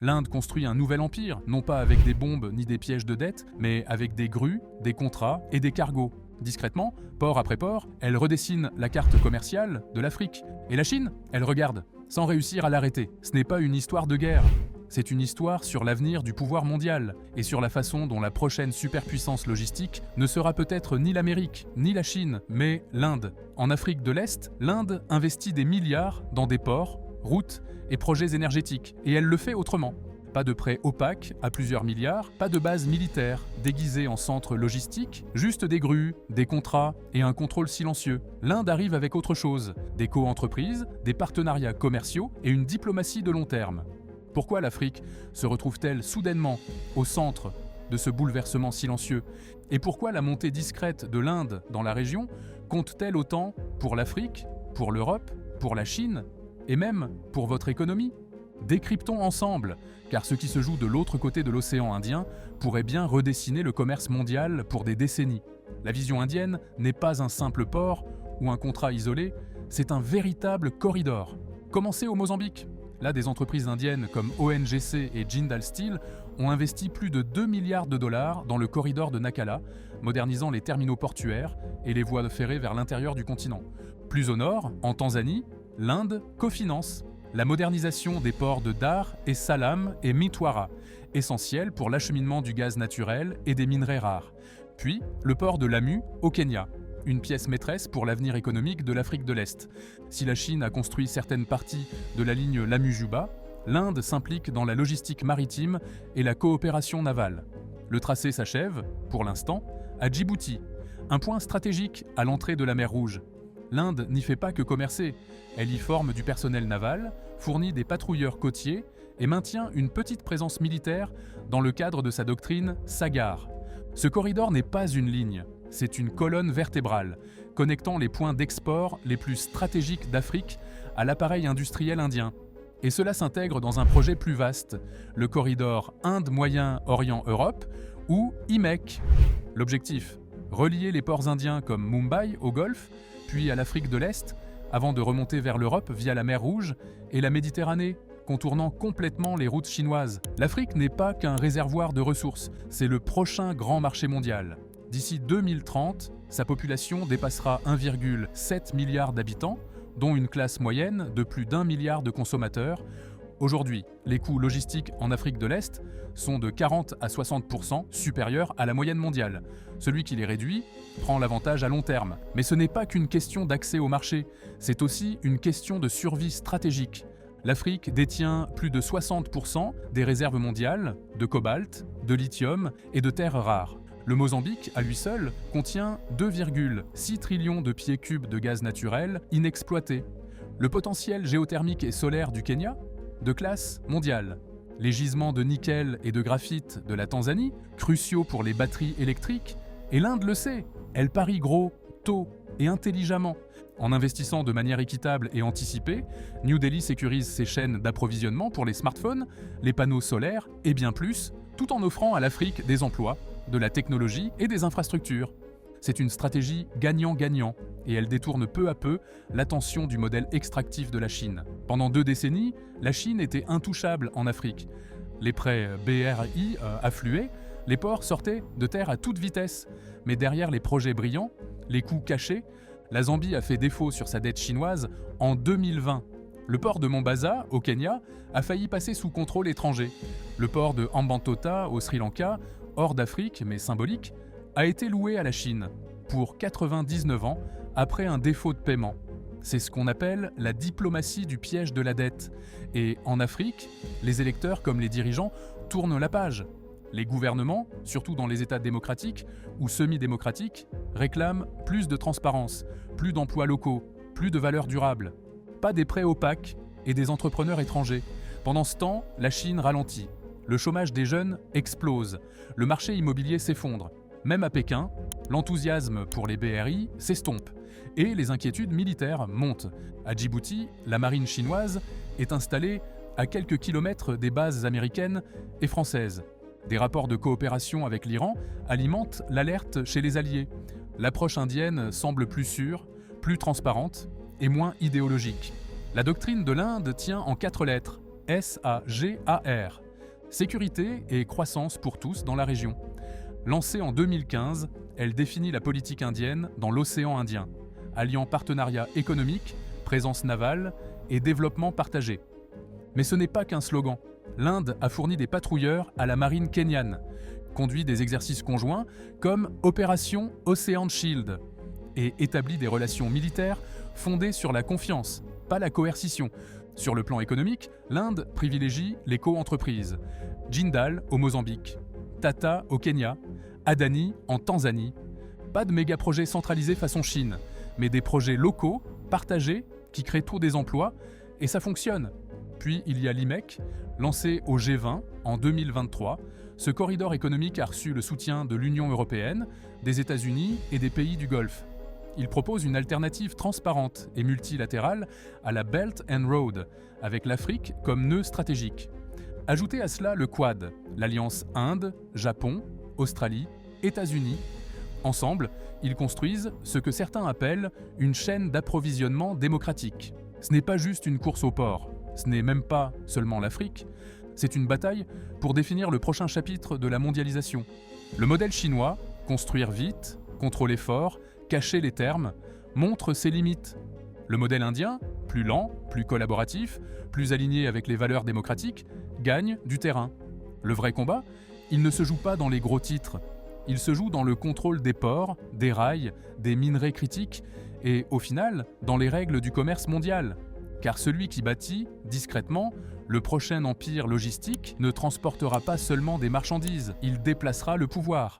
L'Inde construit un nouvel empire, non pas avec des bombes ni des pièges de dette, mais avec des grues, des contrats et des cargos. Discrètement, port après port, elle redessine la carte commerciale de l'Afrique. Et la Chine, elle regarde, sans réussir à l'arrêter. Ce n'est pas une histoire de guerre, c'est une histoire sur l'avenir du pouvoir mondial et sur la façon dont la prochaine superpuissance logistique ne sera peut-être ni l'Amérique, ni la Chine, mais l'Inde. En Afrique de l'Est, l'Inde investit des milliards dans des ports, routes et projets énergétiques, et elle le fait autrement. Pas de prêts opaques à plusieurs milliards, pas de base militaire déguisée en centre logistique, juste des grues, des contrats et un contrôle silencieux. L'Inde arrive avec autre chose, des co-entreprises, des partenariats commerciaux et une diplomatie de long terme. Pourquoi l'Afrique se retrouve-t-elle soudainement au centre de ce bouleversement silencieux? Et pourquoi la montée discrète de l'Inde dans la région compte-t-elle autant pour l'Afrique, pour l'Europe, pour la Chine et même pour votre économie? Décryptons ensemble, car ce qui se joue de l'autre côté de l'océan Indien pourrait bien redessiner le commerce mondial pour des décennies. La vision indienne n'est pas un simple port ou un contrat isolé, c'est un véritable corridor. Commencez au Mozambique. Là, des entreprises indiennes comme ONGC et Jindal Steel ont investi plus de 2 milliards de dollars dans le corridor de Nacala, modernisant les terminaux portuaires et les voies ferrées vers l'intérieur du continent. Plus au nord, en Tanzanie, l'Inde cofinance la modernisation des ports de Dar et Salam et Mtwara, essentiels pour l'acheminement du gaz naturel et des minerais rares. Puis, le port de Lamu, au Kenya, une pièce maîtresse pour l'avenir économique de l'Afrique de l'Est. Si la Chine a construit certaines parties de la ligne Lamu-Juba, l'Inde s'implique dans la logistique maritime et la coopération navale. Le tracé s'achève, pour l'instant, à Djibouti, un point stratégique à l'entrée de la mer Rouge. L'Inde n'y fait pas que commercer, elle y forme du personnel naval, fournit des patrouilleurs côtiers et maintient une petite présence militaire dans le cadre de sa doctrine Sagar. Ce corridor n'est pas une ligne, c'est une colonne vertébrale, connectant les points d'export les plus stratégiques d'Afrique à l'appareil industriel indien. Et cela s'intègre dans un projet plus vaste, le corridor Inde-Moyen-Orient-Europe, ou IMEC. L'objectif, relier les ports indiens comme Mumbai au Golfe, puis à l'Afrique de l'Est, avant de remonter vers l'Europe via la mer Rouge et la Méditerranée, contournant complètement les routes chinoises. L'Afrique n'est pas qu'un réservoir de ressources, c'est le prochain grand marché mondial. D'ici 2030, sa population dépassera 1,7 milliard d'habitants, dont une classe moyenne de plus d'1 milliard de consommateurs. Aujourd'hui, les coûts logistiques en Afrique de l'Est sont de 40 à 60% supérieurs à la moyenne mondiale. Celui qui les réduit prend l'avantage à long terme. Mais ce n'est pas qu'une question d'accès au marché, c'est aussi une question de survie stratégique. L'Afrique détient plus de 60% des réserves mondiales de cobalt, de lithium et de terres rares. Le Mozambique, à lui seul, contient 2,6 trillions de pieds cubes de gaz naturel inexploités. Le potentiel géothermique et solaire du Kenya, de classe mondiale. Les gisements de nickel et de graphite de la Tanzanie, cruciaux pour les batteries électriques, et l'Inde le sait, elle parie gros, tôt et intelligemment. En investissant de manière équitable et anticipée, New Delhi sécurise ses chaînes d'approvisionnement pour les smartphones, les panneaux solaires et bien plus, tout en offrant à l'Afrique des emplois, de la technologie et des infrastructures. C'est une stratégie gagnant-gagnant et elle détourne peu à peu l'attention du modèle extractif de la Chine. Pendant 2 décennies, la Chine était intouchable en Afrique. Les prêts BRI affluaient, les ports sortaient de terre à toute vitesse. Mais derrière les projets brillants, les coûts cachés, la Zambie a fait défaut sur sa dette chinoise en 2020. Le port de Mombasa, au Kenya, a failli passer sous contrôle étranger. Le port de Hambantota, au Sri Lanka, hors d'Afrique mais symbolique, a été loué à la Chine pour 99 ans après un défaut de paiement. C'est ce qu'on appelle la diplomatie du piège de la dette. Et en Afrique, les électeurs comme les dirigeants tournent la page. Les gouvernements, surtout dans les États démocratiques ou semi-démocratiques, réclament plus de transparence, plus d'emplois locaux, plus de valeurs durables. Pas des prêts opaques et des entrepreneurs étrangers. Pendant ce temps, la Chine ralentit. Le chômage des jeunes explose. Le marché immobilier s'effondre. Même à Pékin, l'enthousiasme pour les BRI s'estompe et les inquiétudes militaires montent. À Djibouti, la marine chinoise est installée à quelques kilomètres des bases américaines et françaises. Des rapports de coopération avec l'Iran alimentent l'alerte chez les alliés. L'approche indienne semble plus sûre, plus transparente et moins idéologique. La doctrine de l'Inde tient en 4 lettres, SAGAR. Sécurité et croissance pour tous dans la région. Lancée en 2015, elle définit la politique indienne dans l'océan Indien, alliant partenariat économique, présence navale et développement partagé. Mais ce n'est pas qu'un slogan. L'Inde a fourni des patrouilleurs à la marine kenyane, conduit des exercices conjoints comme Opération Ocean Shield et établi des relations militaires fondées sur la confiance, pas la coercition. Sur le plan économique, l'Inde privilégie les co-entreprises. Jindal au Mozambique, Tata au Kenya, Adani en Tanzanie. Pas de méga-projets centralisés façon Chine, mais des projets locaux, partagés, qui créent tous des emplois, et ça fonctionne. Puis il y a l'IMEC, lancé au G20 en 2023. Ce corridor économique a reçu le soutien de l'Union européenne, des États-Unis et des pays du Golfe. Il propose une alternative transparente et multilatérale à la Belt and Road, avec l'Afrique comme nœud stratégique. Ajoutez à cela le Quad, l'alliance Inde, Japon, Australie, États-Unis. Ensemble, ils construisent ce que certains appellent une chaîne d'approvisionnement démocratique. Ce n'est pas juste une course au port, ce n'est même pas seulement l'Afrique, c'est une bataille pour définir le prochain chapitre de la mondialisation. Le modèle chinois, construire vite, contrôler fort, cacher les termes, montre ses limites. Le modèle indien, plus lent, plus collaboratif, plus aligné avec les valeurs démocratiques, gagne du terrain. Le vrai combat, il ne se joue pas dans les gros titres. Il se joue dans le contrôle des ports, des rails, des minerais critiques et, au final, dans les règles du commerce mondial. Car celui qui bâtit, discrètement, le prochain empire logistique ne transportera pas seulement des marchandises, il déplacera le pouvoir.